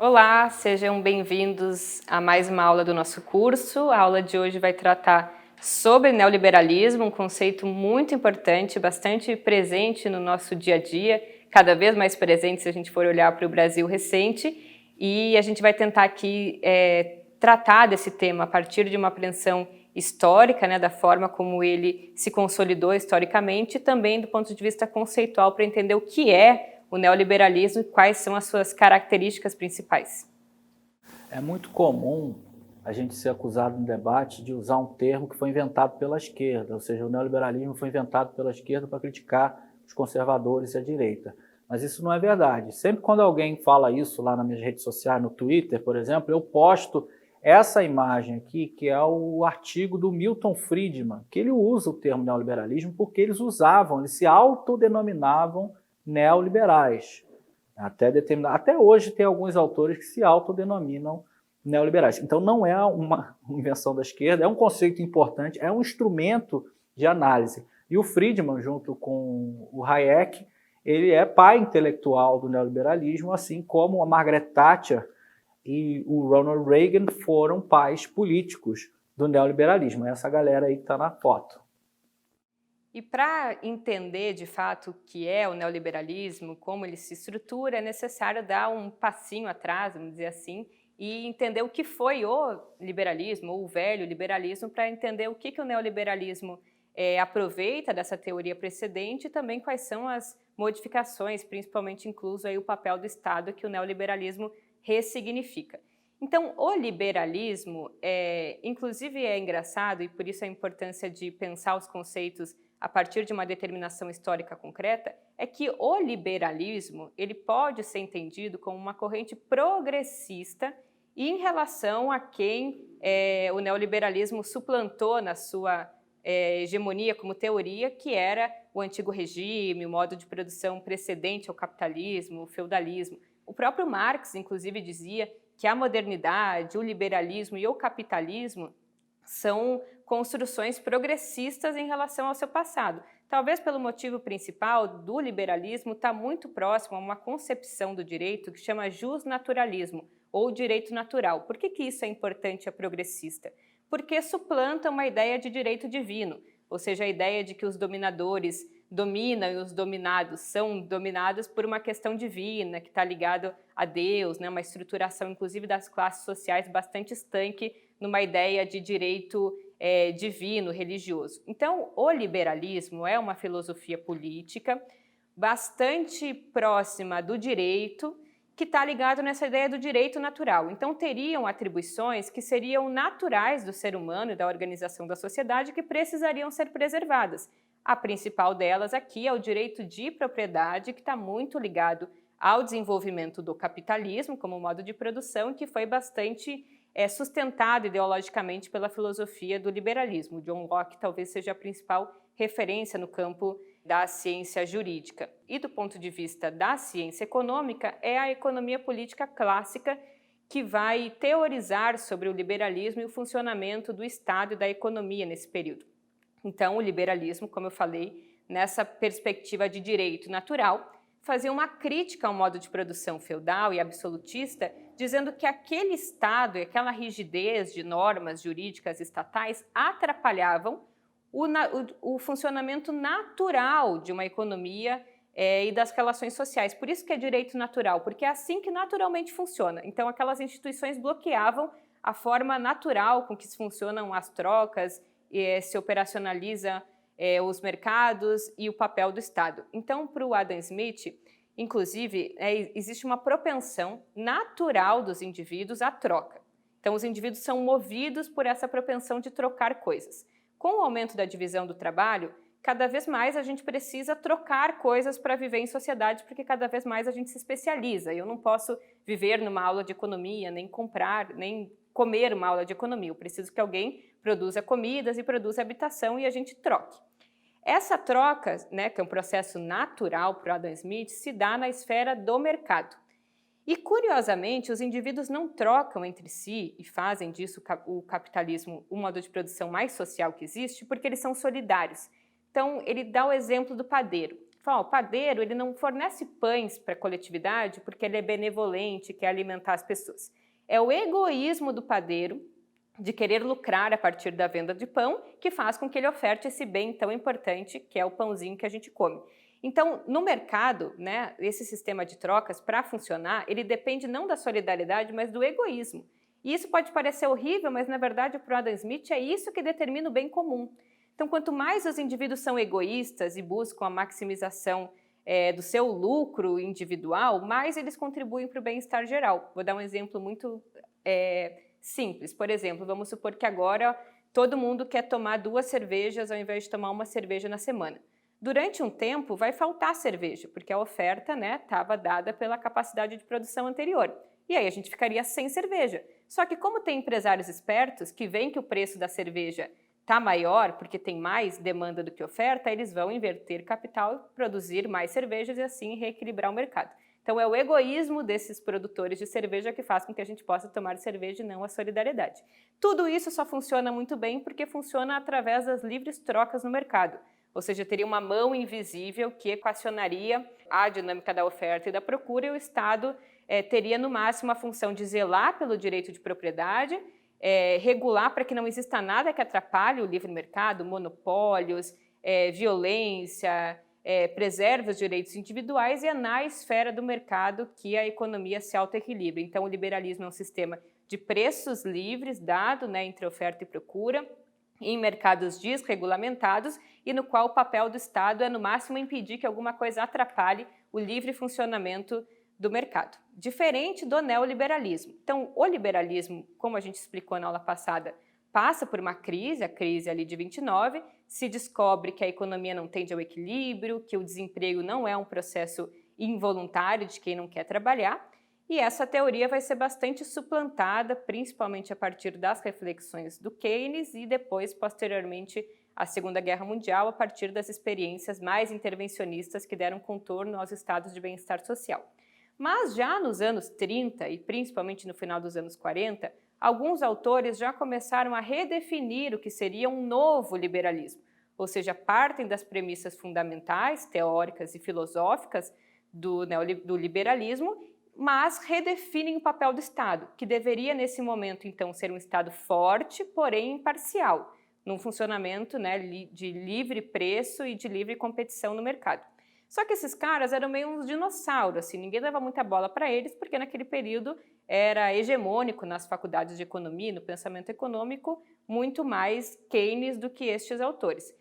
Olá, sejam bem-vindos a mais uma aula do nosso curso. A aula de hoje vai tratar sobre neoliberalismo, um conceito muito importante, bastante presente no nosso dia a dia, cada vez mais presente se a gente for olhar para o Brasil recente, e a gente vai tentar aqui tratar desse tema a partir de uma apreensão histórica, da forma como ele se consolidou historicamente, e também do ponto de vista conceitual para entender o que é o neoliberalismo e quais são as suas características principais. É muito comum a gente ser acusado no debate de usar um termo que foi inventado pela esquerda, ou seja, o neoliberalismo foi inventado pela esquerda para criticar os conservadores e a direita. Mas isso não é verdade. Sempre quando alguém fala isso lá nas minhas redes sociais, no Twitter, por exemplo, eu posto essa imagem aqui, que é o artigo do Milton Friedman, que ele usa o termo neoliberalismo porque eles se autodenominavam neoliberais. Até hoje tem alguns autores que se autodenominam neoliberais. Então não é uma invenção da esquerda, é um conceito importante, é um instrumento de análise. E o Friedman, junto com o Hayek, ele é pai intelectual do neoliberalismo, assim como a Margaret Thatcher e o Ronald Reagan foram pais políticos do neoliberalismo. Essa galera aí que está na foto. E para entender de fato o que é o neoliberalismo, como ele se estrutura, é necessário dar um passinho atrás, vamos dizer assim, e entender o que foi o liberalismo, ou o velho liberalismo, para entender o que o neoliberalismo aproveita dessa teoria precedente e também quais são as modificações, principalmente incluso aí o papel do Estado que o neoliberalismo ressignifica. Então, o liberalismo, inclusive é engraçado, e por isso a importância de pensar os conceitos a partir de uma determinação histórica concreta, é que o liberalismo ele pode ser entendido como uma corrente progressista em relação a quem o neoliberalismo suplantou na sua hegemonia como teoria, que era o antigo regime, o modo de produção precedente ao capitalismo, o feudalismo. O próprio Marx, inclusive, dizia que a modernidade, o liberalismo e o capitalismo são construções progressistas em relação ao seu passado. Talvez pelo motivo principal do liberalismo está muito próximo a uma concepção do direito que chama justnaturalismo, ou direito natural. Por que isso é importante e é progressista? Porque suplanta uma ideia de direito divino, ou seja, a ideia de que os dominadores dominam e os dominados são dominados por uma questão divina, que está ligado a Deus, uma estruturação inclusive das classes sociais bastante estanque numa ideia de direito divino, religioso. Então, o liberalismo é uma filosofia política bastante próxima do direito, que está ligado nessa ideia do direito natural. Então, teriam atribuições que seriam naturais do ser humano e da organização da sociedade que precisariam ser preservadas. A principal delas aqui é o direito de propriedade, que está muito ligado ao desenvolvimento do capitalismo como modo de produção, que foi bastante sustentado ideologicamente pela filosofia do liberalismo. John Locke talvez seja a principal referência no campo da ciência jurídica. E do ponto de vista da ciência econômica, é a economia política clássica que vai teorizar sobre o liberalismo e o funcionamento do Estado e da economia nesse período. Então, o liberalismo, como eu falei, nessa perspectiva de direito natural, fazia uma crítica ao modo de produção feudal e absolutista, dizendo que aquele Estado e aquela rigidez de normas jurídicas estatais atrapalhavam o funcionamento natural de uma economia e das relações sociais. Por isso que é direito natural, porque é assim que naturalmente funciona. Então, aquelas instituições bloqueavam a forma natural com que funcionam as trocas, se operacionaliza os mercados e o papel do Estado. Então, para o Adam Smith, inclusive, existe uma propensão natural dos indivíduos à troca. Então, os indivíduos são movidos por essa propensão de trocar coisas. Com o aumento da divisão do trabalho, cada vez mais a gente precisa trocar coisas para viver em sociedade, porque cada vez mais a gente se especializa. Eu não posso viver numa aula de economia, nem comprar, nem comer uma aula de economia. Eu preciso que alguém produza comidas e produza habitação e a gente troque. Essa troca, que é um processo natural para o Adam Smith, se dá na esfera do mercado. E, curiosamente, os indivíduos não trocam entre si e fazem disso o capitalismo o modo de produção mais social que existe, porque eles são solidários. Então, ele dá o exemplo do padeiro. Fala, o padeiro ele não fornece pães para a coletividade porque ele é benevolente, quer alimentar as pessoas. É o egoísmo do padeiro de querer lucrar a partir da venda de pão que faz com que ele oferte esse bem tão importante que é o pãozinho que a gente come. Então, no mercado, né, esse sistema de trocas, para funcionar, ele depende não da solidariedade, mas do egoísmo. E isso pode parecer horrível, mas na verdade, para o Adam Smith, é isso que determina o bem comum. Então, quanto mais os indivíduos são egoístas e buscam a maximização do seu lucro individual, mais eles contribuem para o bem-estar geral. Vou dar um exemplo muito simples. Por exemplo, vamos supor que agora todo mundo quer tomar 2 cervejas ao invés de tomar 1 cerveja na semana. Durante um tempo vai faltar cerveja, porque a oferta estava dada pela capacidade de produção anterior. E aí a gente ficaria sem cerveja. Só que como tem empresários espertos que veem que o preço da cerveja está maior porque tem mais demanda do que oferta, eles vão inverter capital, produzir mais cervejas e assim reequilibrar o mercado. Então é o egoísmo desses produtores de cerveja que faz com que a gente possa tomar cerveja e não a solidariedade. Tudo isso só funciona muito bem porque funciona através das livres trocas no mercado. Ou seja, teria uma mão invisível que equacionaria a dinâmica da oferta e da procura e o Estado teria no máximo a função de zelar pelo direito de propriedade, regular para que não exista nada que atrapalhe o livre mercado, monopólios, violência, preserve os direitos individuais e é na esfera do mercado que a economia se autoequilibra. Então, o liberalismo é um sistema de preços livres, dado entre oferta e procura, em mercados desregulamentados e no qual o papel do Estado é, no máximo, impedir que alguma coisa atrapalhe o livre funcionamento do mercado. Diferente do neoliberalismo. Então, o liberalismo, como a gente explicou na aula passada, passa por uma crise, a crise ali de 29, se descobre que a economia não tende ao equilíbrio, que o desemprego não é um processo involuntário de quem não quer trabalhar, e essa teoria vai ser bastante suplantada, principalmente a partir das reflexões do Keynes e depois, posteriormente, à Segunda Guerra Mundial, a partir das experiências mais intervencionistas que deram contorno aos estados de bem-estar social. Mas já nos anos 30 e principalmente no final dos anos 40, alguns autores já começaram a redefinir o que seria um novo liberalismo, ou seja, partem das premissas fundamentais, teóricas e filosóficas do liberalismo, mas redefinem o papel do Estado, que deveria nesse momento então ser um Estado forte, porém imparcial, num funcionamento de livre preço e de livre competição no mercado. Só que esses caras eram meio uns dinossauros, assim, ninguém dava muita bola para eles, porque naquele período era hegemônico nas faculdades de economia, no pensamento econômico, muito mais Keynes do que estes autores.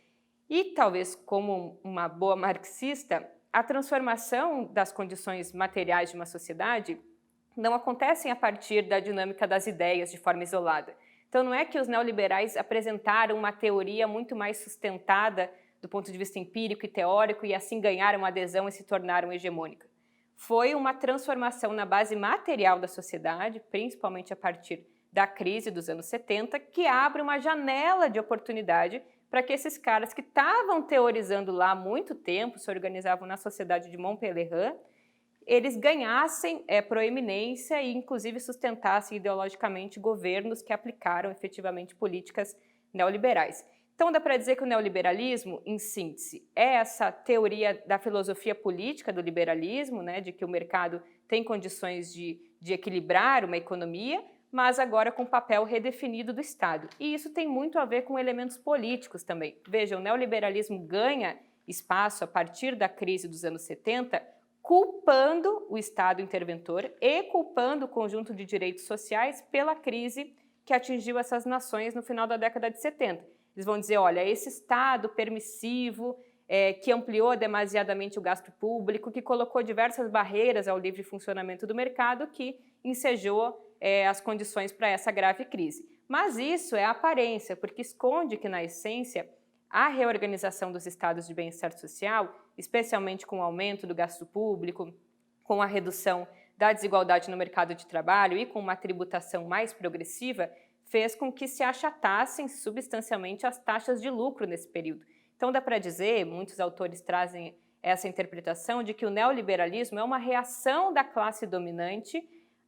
E talvez como uma boa marxista, a transformação das condições materiais de uma sociedade não acontece a partir da dinâmica das ideias de forma isolada. Então não é que os neoliberais apresentaram uma teoria muito mais sustentada do ponto de vista empírico e teórico e assim ganharam adesão e se tornaram hegemônica. Foi uma transformação na base material da sociedade, principalmente a partir da crise dos anos 70, que abre uma janela de oportunidade para que esses caras que estavam teorizando lá há muito tempo, se organizavam na Sociedade de Montpellier, eles ganhassem proeminência e inclusive sustentassem ideologicamente governos que aplicaram efetivamente políticas neoliberais. Então dá para dizer que o neoliberalismo, em síntese, é essa teoria da filosofia política do liberalismo, de que o mercado tem condições de equilibrar uma economia, mas agora com papel redefinido do Estado. E isso tem muito a ver com elementos políticos também. Veja, o neoliberalismo ganha espaço a partir da crise dos anos 70, culpando o Estado interventor e culpando o conjunto de direitos sociais pela crise que atingiu essas nações no final da década de 70. Eles vão dizer, olha, esse Estado permissivo, que ampliou demasiadamente o gasto público, que colocou diversas barreiras ao livre funcionamento do mercado, que ensejou as condições para essa grave crise. Mas isso é a aparência, porque esconde que, na essência, a reorganização dos estados de bem-estar social, especialmente com o aumento do gasto público, com a redução da desigualdade no mercado de trabalho e com uma tributação mais progressiva, fez com que se achatassem substancialmente as taxas de lucro nesse período. Então dá para dizer, muitos autores trazem essa interpretação de que o neoliberalismo é uma reação da classe dominante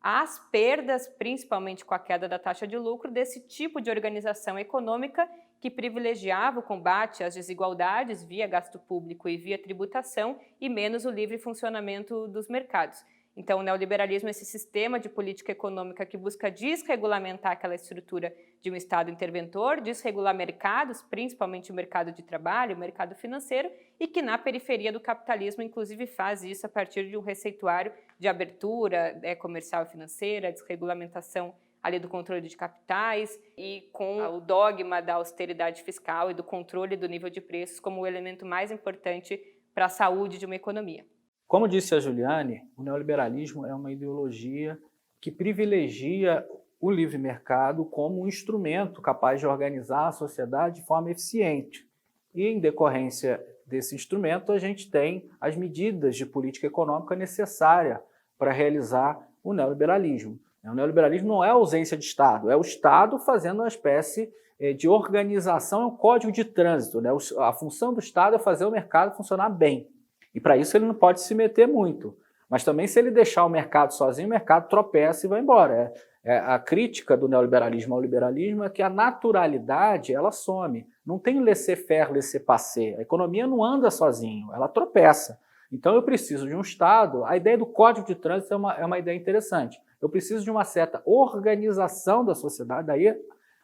às perdas, principalmente com a queda da taxa de lucro, desse tipo de organização econômica que privilegiava o combate às desigualdades via gasto público e via tributação e menos o livre funcionamento dos mercados. Então, o neoliberalismo é esse sistema de política econômica que busca desregulamentar aquela estrutura de um Estado interventor, desregular mercados, principalmente o mercado de trabalho, o mercado financeiro, e que na periferia do capitalismo, inclusive, faz isso a partir de um receituário de abertura comercial e financeira, desregulamentação ali do controle de capitais e com o dogma da austeridade fiscal e do controle do nível de preços como o elemento mais importante para a saúde de uma economia. Como disse a Juliane, o neoliberalismo é uma ideologia que privilegia o livre mercado como um instrumento capaz de organizar a sociedade de forma eficiente. E, em decorrência desse instrumento, a gente tem as medidas de política econômica necessárias para realizar o neoliberalismo. O neoliberalismo não é a ausência de Estado, é o Estado fazendo uma espécie de organização, é um código de trânsito, né? A função do Estado é fazer o mercado funcionar bem. E para isso ele não pode se meter muito. Mas também se ele deixar o mercado sozinho, o mercado tropeça e vai embora. A crítica do neoliberalismo ao liberalismo é que a naturalidade ela some. Não tem laissez-faire, laissez-passer. A economia não anda sozinho, ela tropeça. Então eu preciso de um Estado. A ideia do código de trânsito é uma ideia interessante. Eu preciso de uma certa organização da sociedade, daí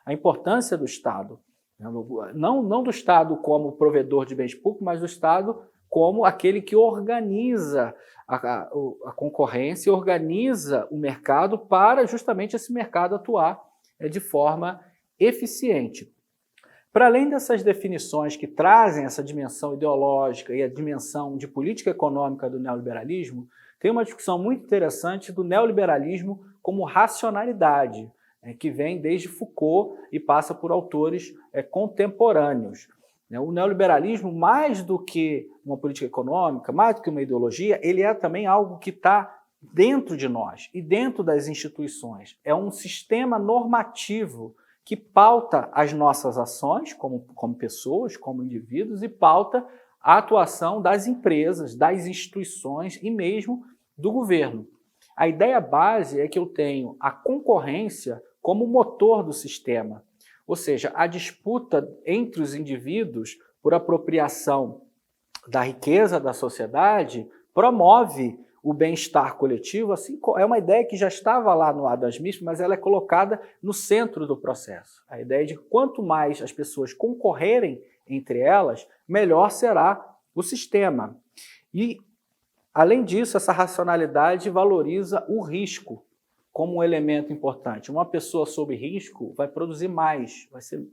a importância do Estado. Não do Estado como provedor de bens públicos, mas do Estado como aquele que organiza a concorrência e organiza o mercado para justamente esse mercado atuar de forma eficiente. Para além dessas definições que trazem essa dimensão ideológica e a dimensão de política econômica do neoliberalismo, tem uma discussão muito interessante do neoliberalismo como racionalidade, que vem desde Foucault e passa por autores contemporâneos. O neoliberalismo, mais do que uma política econômica, mais do que uma ideologia, ele é também algo que está dentro de nós e dentro das instituições. É um sistema normativo que pauta as nossas ações como pessoas, como indivíduos, e pauta a atuação das empresas, das instituições e mesmo do governo. A ideia base é que eu tenho a concorrência como motor do sistema. Ou seja, a disputa entre os indivíduos por apropriação da riqueza da sociedade promove o bem-estar coletivo. Assim, é uma ideia que já estava lá no Adam Smith, mas ela é colocada no centro do processo. A ideia de que quanto mais as pessoas concorrerem entre elas, melhor será o sistema. E, além disso, essa racionalidade valoriza o risco como um elemento importante. Uma pessoa sob risco vai produzir mais, vai ser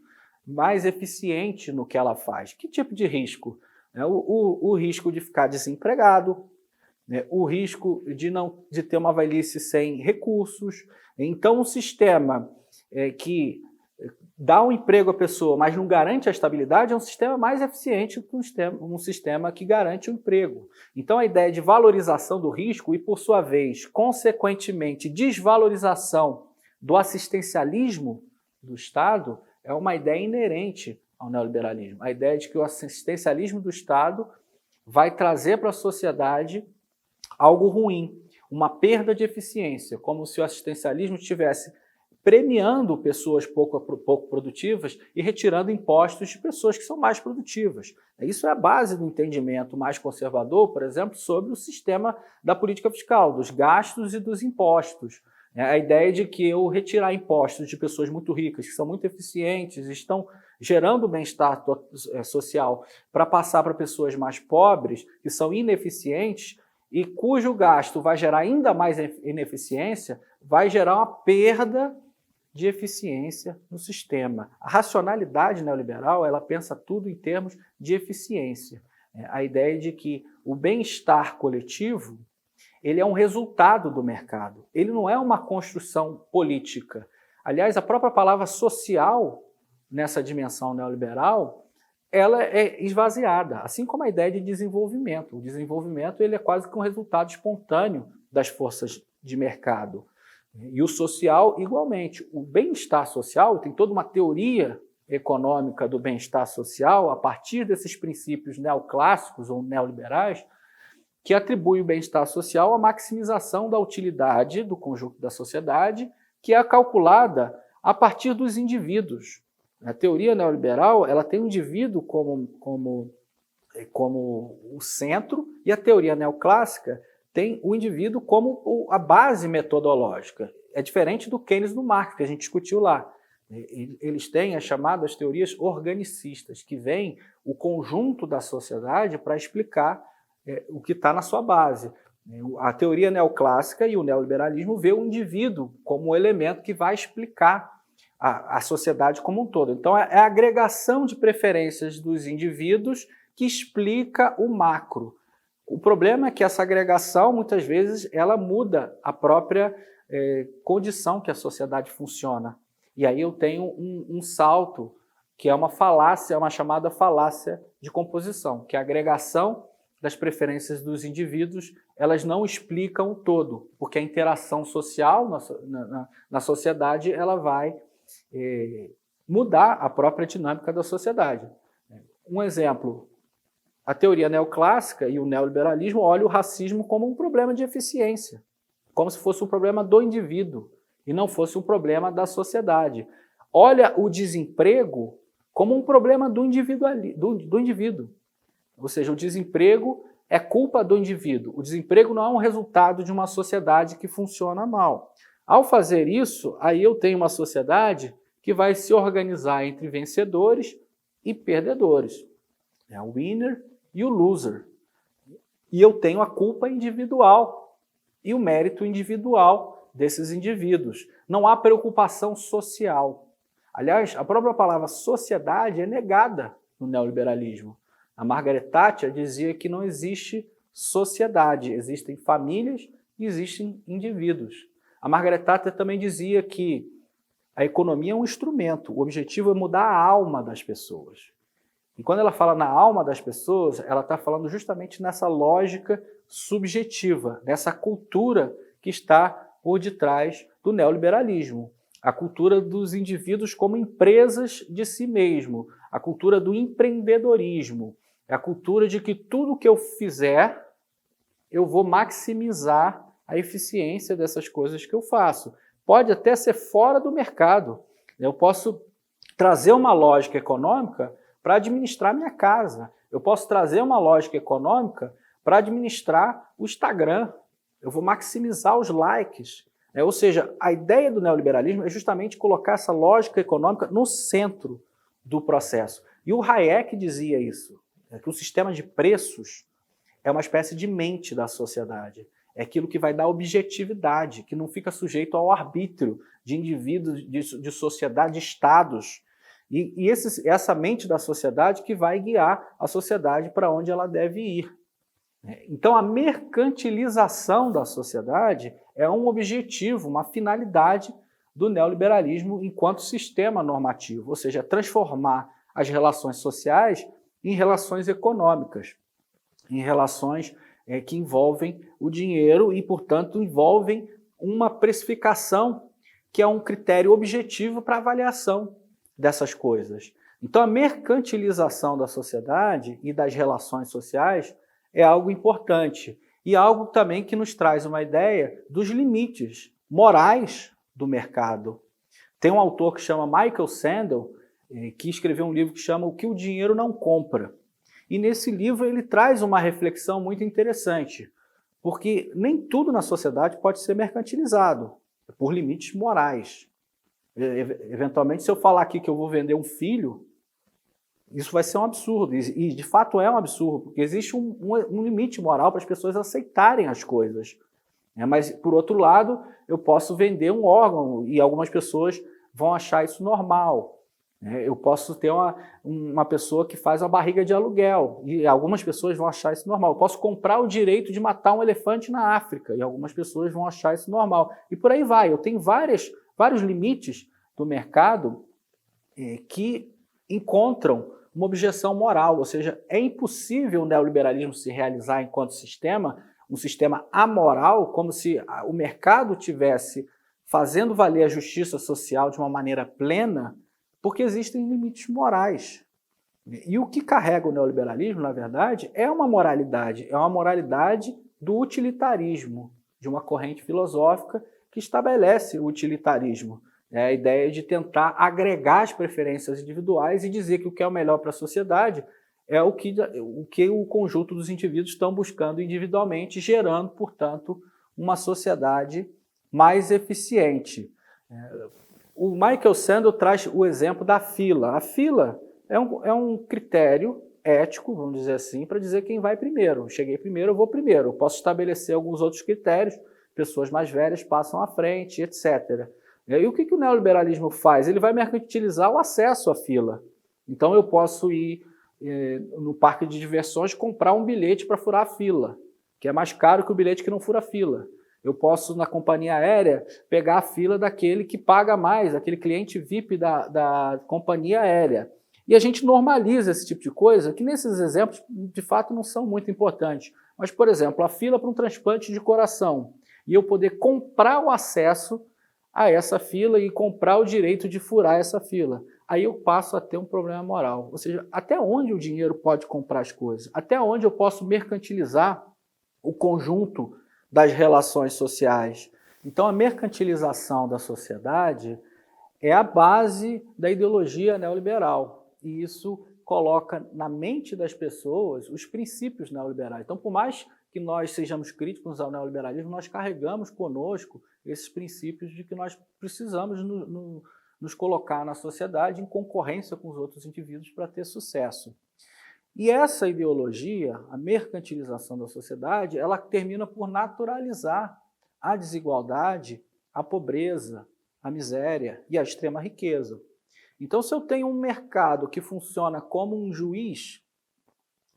mais eficiente no que ela faz. Que tipo de risco? O risco de ficar desempregado, o risco de ter uma velhice sem recursos. Então, um sistema que dá um emprego à pessoa, mas não garante a estabilidade, é um sistema mais eficiente que um sistema que garante o emprego. Então, a ideia de valorização do risco e, por sua vez, consequentemente, desvalorização do assistencialismo do Estado é uma ideia inerente ao neoliberalismo. A ideia de que o assistencialismo do Estado vai trazer para a sociedade algo ruim, uma perda de eficiência, como se o assistencialismo estivesse premiando pessoas pouco produtivas e retirando impostos de pessoas que são mais produtivas. Isso é a base do entendimento mais conservador, por exemplo, sobre o sistema da política fiscal, dos gastos e dos impostos. A ideia de que eu retirar impostos de pessoas muito ricas, que são muito eficientes, estão gerando bem-estar social, para passar para pessoas mais pobres, que são ineficientes, e cujo gasto vai gerar ainda mais ineficiência, vai gerar uma perda de eficiência no sistema. A racionalidade neoliberal, ela pensa tudo em termos de eficiência. A ideia de que o bem-estar coletivo, ele é um resultado do mercado. Ele não é uma construção política. Aliás, a própria palavra social, nessa dimensão neoliberal, ela é esvaziada, assim como a ideia de desenvolvimento. O desenvolvimento ele é quase que um resultado espontâneo das forças de mercado. E o social, igualmente. O bem-estar social, tem toda uma teoria econômica do bem-estar social, a partir desses princípios neoclássicos ou neoliberais, que atribui o bem-estar social à maximização da utilidade do conjunto da sociedade, que é calculada a partir dos indivíduos. A teoria neoliberal ela tem o indivíduo como o centro, e a teoria neoclássica tem o indivíduo como a base metodológica. É diferente do Keynes e do Marx, que a gente discutiu lá. Eles têm as chamadas teorias organicistas, que veem o conjunto da sociedade para explicar o que está na sua base. A teoria neoclássica e o neoliberalismo vê o indivíduo como o elemento que vai explicar a sociedade como um todo. Então, é a agregação de preferências dos indivíduos que explica o macro. O problema é que essa agregação, muitas vezes, ela muda a própria condição que a sociedade funciona. E aí eu tenho um salto, que é uma falácia, uma chamada falácia de composição, que é a agregação das preferências dos indivíduos, elas não explicam o todo, porque a interação social na sociedade ela vai mudar a própria dinâmica da sociedade. Um exemplo, a teoria neoclássica e o neoliberalismo olham o racismo como um problema de eficiência, como se fosse um problema do indivíduo e não fosse um problema da sociedade. Olha o desemprego como um problema do indivíduo. Ou seja, o desemprego é culpa do indivíduo. O desemprego não é um resultado de uma sociedade que funciona mal. Ao fazer isso, aí eu tenho uma sociedade que vai se organizar entre vencedores e perdedores. É o winner e o loser. E eu tenho a culpa individual e o mérito individual desses indivíduos. Não há preocupação social. Aliás, a própria palavra sociedade é negada no neoliberalismo. A Margaret Thatcher dizia que não existe sociedade, existem famílias e existem indivíduos. A Margaret Thatcher também dizia que a economia é um instrumento, o objetivo é mudar a alma das pessoas. E quando ela fala na alma das pessoas, ela está falando justamente nessa lógica subjetiva, nessa cultura que está por detrás do neoliberalismo. A cultura dos indivíduos como empresas de si mesmo, a cultura do empreendedorismo, é a cultura de que tudo que eu fizer, eu vou maximizar a eficiência dessas coisas que eu faço. Pode até ser fora do mercado. Eu posso trazer uma lógica econômica para administrar minha casa. Eu posso trazer uma lógica econômica para administrar o Instagram. Eu vou maximizar os likes. Ou seja, a ideia do neoliberalismo é justamente colocar essa lógica econômica no centro do processo. E o Hayek dizia isso, que o sistema de preços é uma espécie de mente da sociedade. É aquilo que vai dar objetividade, que não fica sujeito ao arbítrio de indivíduos, de sociedade, de estados. E essa mente da sociedade que vai guiar a sociedade para onde ela deve ir. Então, a mercantilização da sociedade é um objetivo, uma finalidade do neoliberalismo enquanto sistema normativo, ou seja, transformar as relações sociais em relações econômicas, em relações que envolvem o dinheiro e, portanto, envolvem uma precificação que é um critério objetivo para avaliação dessas coisas. Então, a mercantilização da sociedade e das relações sociais é algo importante e algo também que nos traz uma ideia dos limites morais do mercado. Tem um autor que chama Michael Sandel, que escreveu um livro que chama O que o Dinheiro Não Compra. E nesse livro ele traz uma reflexão muito interessante, porque nem tudo na sociedade pode ser mercantilizado por limites morais. Eventualmente, se eu falar aqui que eu vou vender um filho, isso vai ser um absurdo, e de fato é um absurdo, porque existe um limite moral para as pessoas aceitarem as coisas. Mas, por outro lado, eu posso vender um órgão e algumas pessoas vão achar isso normal. Eu posso ter uma pessoa que faz uma barriga de aluguel e algumas pessoas vão achar isso normal. Eu posso comprar o direito de matar um elefante na África e algumas pessoas vão achar isso normal. E por aí vai. Eu tenho vários limites do mercado que encontram uma objeção moral, ou seja, é impossível o neoliberalismo se realizar enquanto sistema, um sistema amoral, como se o mercado tivesse fazendo valer a justiça social de uma maneira plena, porque existem limites morais. E o que carrega o neoliberalismo, na verdade, é uma moralidade do utilitarismo, de uma corrente filosófica que estabelece o utilitarismo. É a ideia de tentar agregar as preferências individuais e dizer que o que é o melhor para a sociedade é o que o conjunto dos indivíduos estão buscando individualmente, gerando, portanto, uma sociedade mais eficiente. O Michael Sandel traz o exemplo da fila. A fila é um critério ético, vamos dizer assim, para dizer quem vai primeiro. Cheguei primeiro, eu vou primeiro. Eu posso estabelecer alguns outros critérios, pessoas mais velhas passam à frente, etc. E o que o neoliberalismo faz? Ele vai mercantilizar o acesso à fila. Então eu posso ir no parque de diversões comprar um bilhete para furar a fila, que é mais caro que o bilhete que não fura a fila. Eu posso, na companhia aérea, pegar a fila daquele que paga mais, aquele cliente VIP da companhia aérea. E a gente normaliza esse tipo de coisa, que nesses exemplos, de fato, não são muito importantes. Mas, por exemplo, a fila para um transplante de coração, e eu poder comprar o acesso a essa fila e comprar o direito de furar essa fila. Aí eu passo a ter um problema moral. Ou seja, até onde o dinheiro pode comprar as coisas? Até onde eu posso mercantilizar o conjunto das relações sociais? Então, a mercantilização da sociedade é a base da ideologia neoliberal. E isso coloca na mente das pessoas os princípios neoliberais. Então, por mais que nós sejamos críticos ao neoliberalismo, nós carregamos conosco esses princípios de que nós precisamos nos colocar na sociedade em concorrência com os outros indivíduos para ter sucesso. E essa ideologia, a mercantilização da sociedade, ela termina por naturalizar a desigualdade, a pobreza, a miséria e a extrema riqueza. Então, se eu tenho um mercado que funciona como um juiz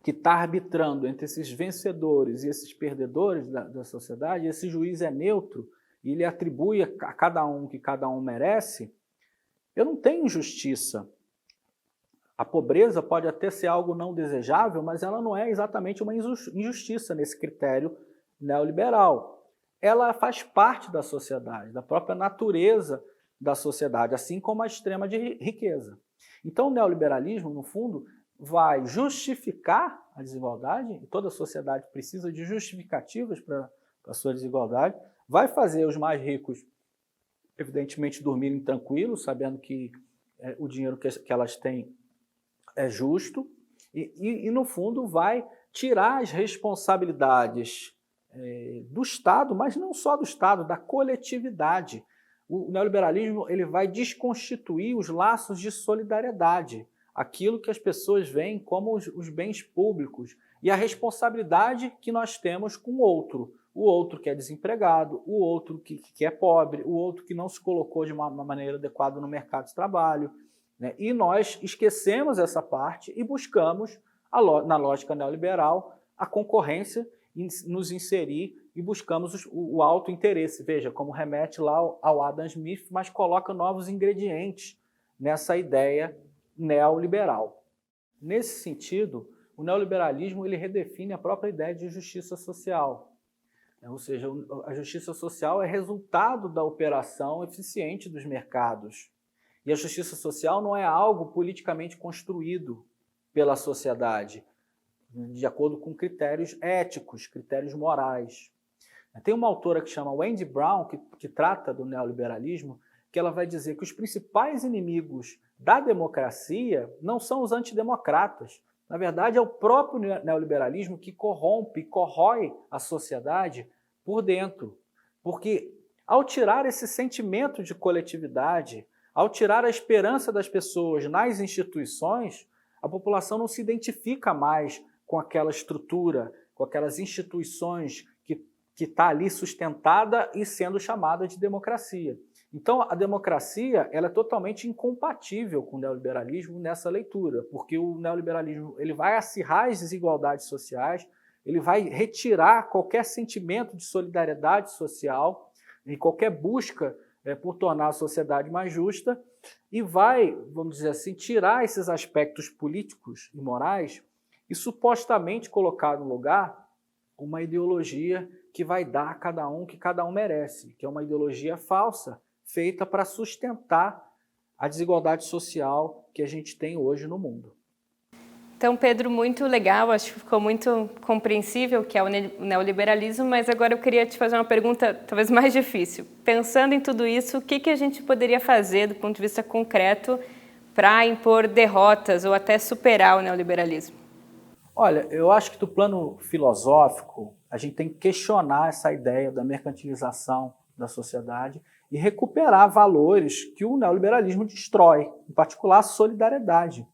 que está arbitrando entre esses vencedores e esses perdedores da sociedade, esse juiz é neutro e ele atribui a cada um o que cada um merece, eu não tenho justiça. A pobreza pode até ser algo não desejável, mas ela não é exatamente uma injustiça nesse critério neoliberal. Ela faz parte da sociedade, da própria natureza da sociedade, assim como a extrema de riqueza. Então, o neoliberalismo, no fundo, vai justificar a desigualdade, e toda a sociedade precisa de justificativas para a sua desigualdade, vai fazer os mais ricos, evidentemente, dormirem tranquilos, sabendo que o dinheiro que elas têm é justo, e no fundo, vai tirar as responsabilidades do Estado, mas não só do Estado, da coletividade. O neoliberalismo ele vai desconstituir os laços de solidariedade, aquilo que as pessoas veem como os bens públicos e a responsabilidade que nós temos com o outro que é desempregado, o outro que é pobre, o outro que não se colocou de uma maneira adequada no mercado de trabalho, né? E nós esquecemos essa parte e buscamos, na lógica neoliberal, a concorrência, nos inserir e buscamos o autointeresse. Veja, como remete lá ao Adam Smith, mas coloca novos ingredientes nessa ideia neoliberal. Nesse sentido, o neoliberalismo ele redefine a própria ideia de justiça social. Ou seja, a justiça social é resultado da operação eficiente dos mercados. E a justiça social não é algo politicamente construído pela sociedade, de acordo com critérios éticos, critérios morais. Tem uma autora que chama Wendy Brown, que trata do neoliberalismo, que ela vai dizer que os principais inimigos da democracia não são os antidemocratas. Na verdade, é o próprio neoliberalismo que corrompe e corrói a sociedade por dentro. Porque ao tirar esse sentimento de coletividade, ao tirar a esperança das pessoas nas instituições, a população não se identifica mais com aquela estrutura, com aquelas instituições que está ali sustentada e sendo chamada de democracia. Então, a democracia ela é totalmente incompatível com o neoliberalismo nessa leitura, porque o neoliberalismo ele vai acirrar as desigualdades sociais, ele vai retirar qualquer sentimento de solidariedade social e qualquer busca por tornar a sociedade mais justa e vai, vamos dizer assim, tirar esses aspectos políticos e morais e supostamente colocar no lugar uma ideologia que vai dar a cada um o que cada um merece, que é uma ideologia falsa, feita para sustentar a desigualdade social que a gente tem hoje no mundo. Então, Pedro, muito legal, acho que ficou muito compreensível o que é o neoliberalismo, mas agora eu queria te fazer uma pergunta talvez mais difícil. Pensando em tudo isso, o que a gente poderia fazer do ponto de vista concreto para impor derrotas ou até superar o neoliberalismo? Olha, eu acho que do plano filosófico, a gente tem que questionar essa ideia da mercantilização da sociedade e recuperar valores que o neoliberalismo destrói, em particular a solidariedade,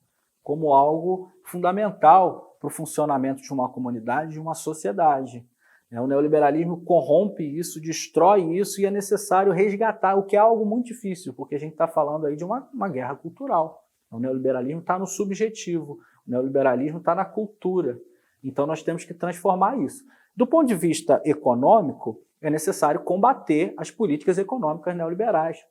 como algo fundamental para o funcionamento de uma comunidade, de uma sociedade. O neoliberalismo corrompe isso, destrói isso e é necessário resgatar, o que é algo muito difícil, porque a gente está falando aí de uma guerra cultural. O neoliberalismo está no subjetivo, o neoliberalismo está na cultura. Então nós temos que transformar isso. Do ponto de vista econômico, é necessário combater as políticas econômicas neoliberais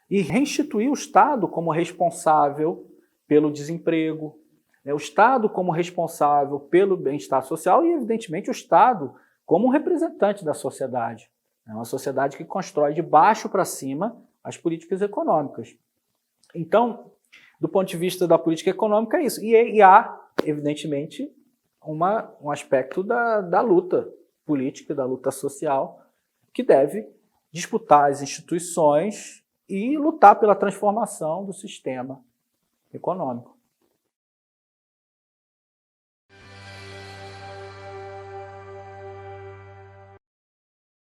e reinstituir o Estado como responsável pelo desemprego, o Estado como responsável pelo bem-estar social e, evidentemente, o Estado como um representante da sociedade. É uma sociedade que constrói de baixo para cima as políticas econômicas. Então, do ponto de vista da política econômica, é isso. E há, evidentemente, um aspecto da luta política, da luta social, que deve disputar as instituições e lutar pela transformação do sistema econômico.